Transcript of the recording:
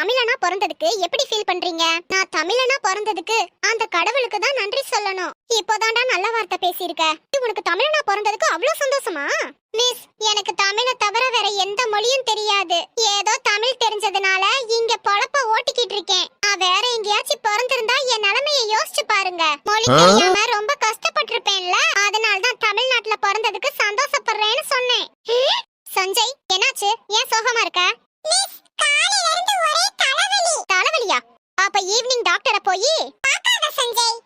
தமிழனா பிறந்ததுக்கு எப்படி ஃபீல் பண்றீங்க? நான் தமிழனா பிறந்ததுக்கு அந்த கடவுளுக்கு தான் நன்றி சொல்லணும். இப்போதான்டா நல்ல வார்த்தை பேசியிருக்க. உனக்கு தமிழனா பிறந்ததுக்கு அவ்வளவு சந்தோஷமா? மிஸ், எனக்கு தமிழை தவிர வேற எந்த மொழியும் தெரியாது. ஏதோ தமிழ் தெரிஞ்சதுனால இங்க பொழப்ப ஓட்டிக்கிட்டு இருக்கேன். நான் வேற எங்கேயாச்சும் பிறந்திருந்தா என் நிலைமையை யோசிச்சு பாருங்க. மொழி தெரியாம ரொம்ப கஷ்டப்பட்டிருப்பேன்ல. அதனால தான் தமிழ்நாட்டுல பிறந்ததுக்கு சந்தோஷப்படுறேன்னு சொன்னேன். சஞ்சய், என்னாச்சு? ஏன் சோகமா இருக்க? மிஸ், காலையில இருந்து ஒரே தலைவலி. தலைவலியா? அப்ப ஈவினிங் டாக்டரை போய் பார்க்காத சஞ்சய்.